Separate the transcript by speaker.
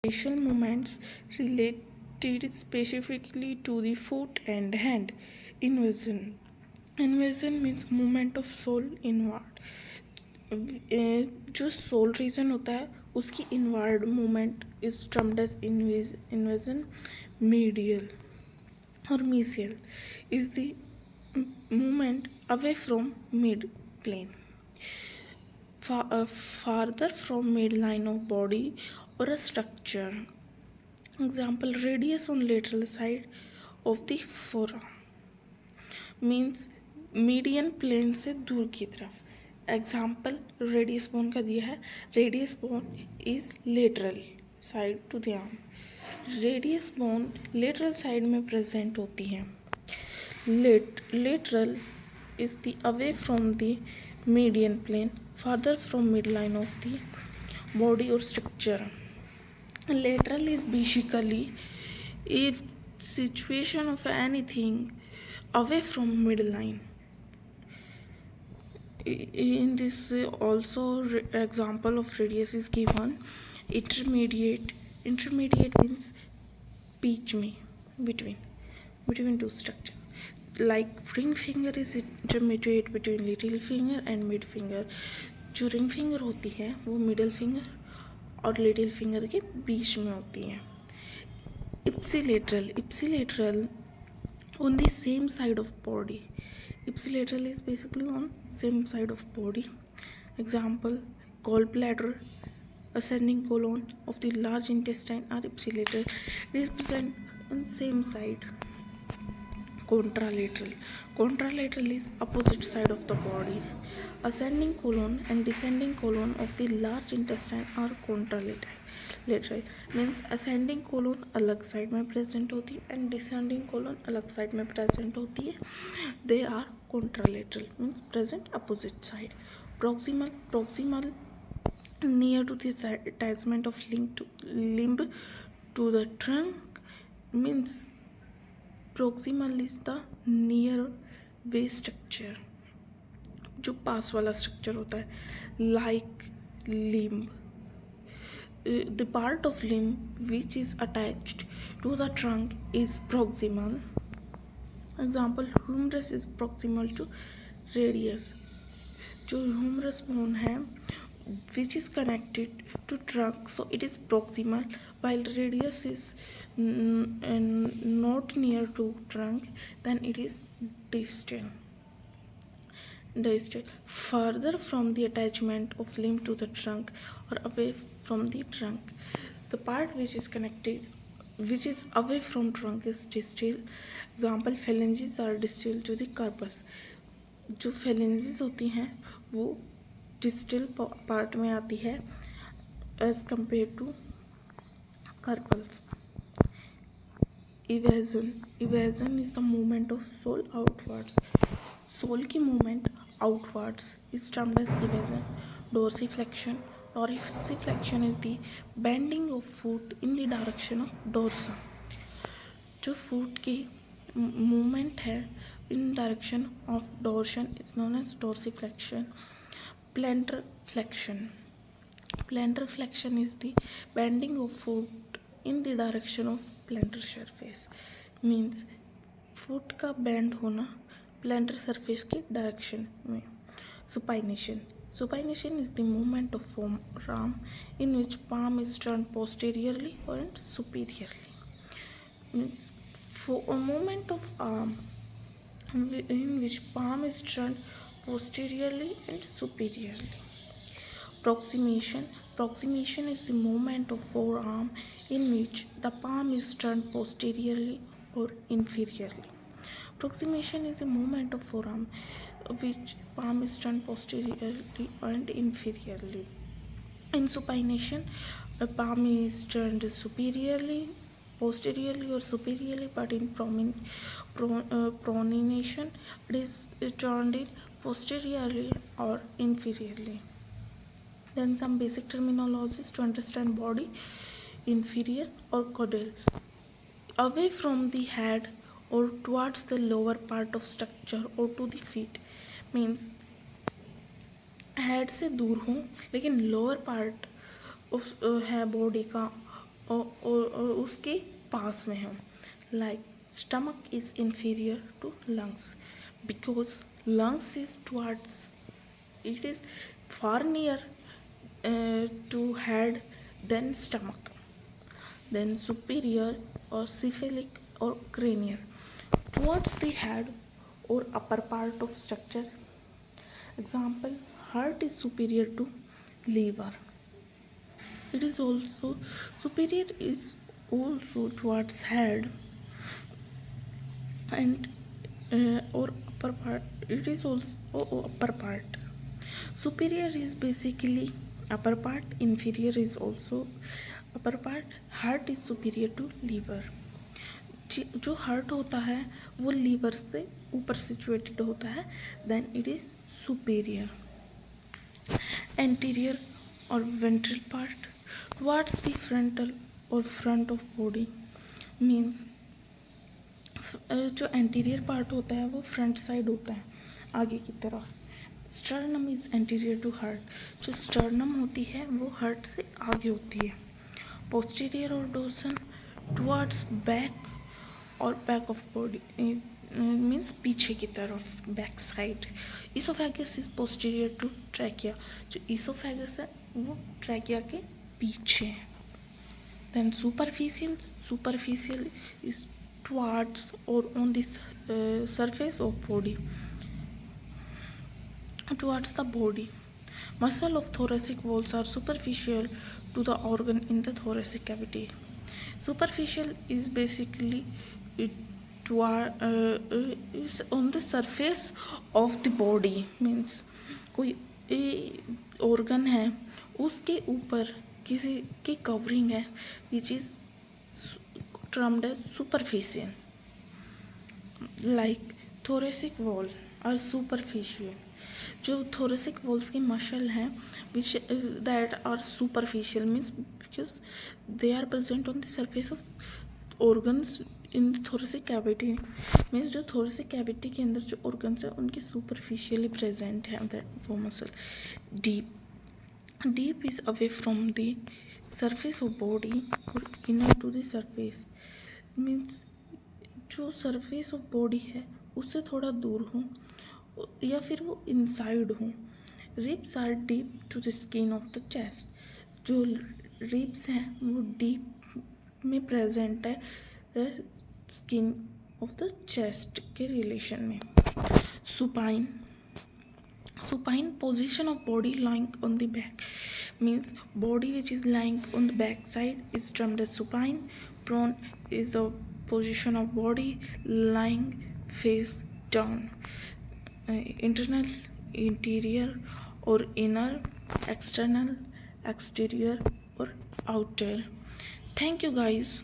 Speaker 1: facial movements related specifically to the foot and hand. Inversion. Inversion means movement of soul inward. जो sole region होता है उसकी inward movement is termed as inversion. Medial और mesial is the movement away from mid plane, farther from midline of body or a structure. Example, radius on lateral side of the forearm means median plane से दूर की तरफ. Example radius bone का दिया है. Radius bone is lateral side to the arm. Radius bone lateral side में present होती है. Lateral is the away from the median plane, farther from midline of the body or structure. Lateral is basically a situation of anything away from midline. In this also example of radius is given. Intermediate means बीच में, between two structure. Like ring finger is intermediate between little finger and mid finger. जो ring finger होती है वो middle finger और little finger के बीच में होती है. Ipsilateral on the same side of body. Ipsilateral is basically on same side of body. Example, gallbladder, ascending colon of the large intestine are ipsilateral. It is present on same side. Contralateral is opposite side of the body. Ascending colon and descending colon of the large intestine are contralateral. Means ascending colon अलग side में present होती है and descending colon अलग side में present होती है. They are contralateral means present opposite side. Proximal near to the attachment of limb to the trunk means proximal is the near way structure, जो पास वाला structure होता है. Like limb, the part of limb which is attached to the trunk is proximal. Example, humerus is proximal to radius. जो humerus bone है which is connected to trunk, so it is proximal, while radius is not near to trunk, then it is distal. Further from the attachment of limb to the trunk or away from the trunk. The part which is away from trunk is distal. Example, phalanges are distal to the carpus. जो phalanges होती हैं वो distal part में आती है as compared to carpals. Evasion is the movement of soul outwards. Sole की movement outwards is termed as evasion. Dorsiflexion is the bending of foot in the direction of dorsum. जो foot की movement है in direction of dorsum is known as dorsiflexion. Plantar flexion is the bending of foot in the direction of plantar surface. Means foot का bend होना plantar surface की direction में. Supination is the movement of forearm in which palm is turned posteriorly or superiorly. Means a movement of arm in which palm is turned posteriorly and superiorly. Proximation is the movement of forearm in which the palm is turned posteriorly or inferiorly. Proximation is a movement of forearm which palm is turned posteriorly and inferiorly. In supination, a palm is turned superiorly, posteriorly or superiorly, but in pronation it is turned in posteriorly or inferiorly. Then some basic terminologies to understand body. Inferior or caudal, away from the head or towards the lower part of structure or to the feet. Means head से दूर हूँ लेकिन lower part है body का और उसके पास में हो. Like stomach is inferior to lungs because lungs is towards, it is far near to head than stomach, then superior or cephalic or cranial towards the head or upper part of structure. Example, heart is superior to liver. It is also superior is also towards head and or upper part. It is also upper part. Superior is basically upper part, inferior is also upper part. Heart is superior to liver. जो heart होता है वो liver से ऊपर situated होता है, then it is superior. Anterior और ventral part towards the frontal और फ्रंट ऑफ बॉडी मीन्स जो एंटीरियर पार्ट होता है वो फ्रंट साइड होता है, आगे की तरफ. Sternum is anterior to heart. जो स्टर्नम होती है वो हार्ट से आगे होती है. पोस्टीरियर और डोर्सल टुवर्ड्स बैक और बैक ऑफ बॉडी मीन्स पीछे की तरफ, back side. Oesophagus is posterior to trachea. जो इसोफेगस है वो ट्रैकिया के पीछे है. देन सुपरफिशियल इज टुवर्ड्स और on this surface of body, towards the body. Muscle of thoracic walls are superficial to the organ in the thoracic cavity. Superficial is basically is on the surface of the body, means कोई organ है उसके ऊपर किसी की covering है, which is termed as superficial. Like thoracic wall are superficial. जो thoracic walls की muscle हैं which that are superficial means because they are present on the surface of organs in the thoracic cavity, means जो thoracic cavity के अंदर जो organs हैं उनकी superficially present है that वो muscle. deep is away from the surface of body or inner to the surface, means जो surface of body है उससे थोड़ा दूर हो या फिर वो इनसाइड हो. Ribs are deep to the skin of the chest. जो रिब्स हैं वो डीप में प्रेजेंट है स्किन ऑफ द चेस्ट के रिलेशन में. Supine position of body lying on the back, means body which is lying on the back side is termed as supine. Prone is the position of body lying face down. Internal, interior और inner, external, exterior और outer. Thank you guys.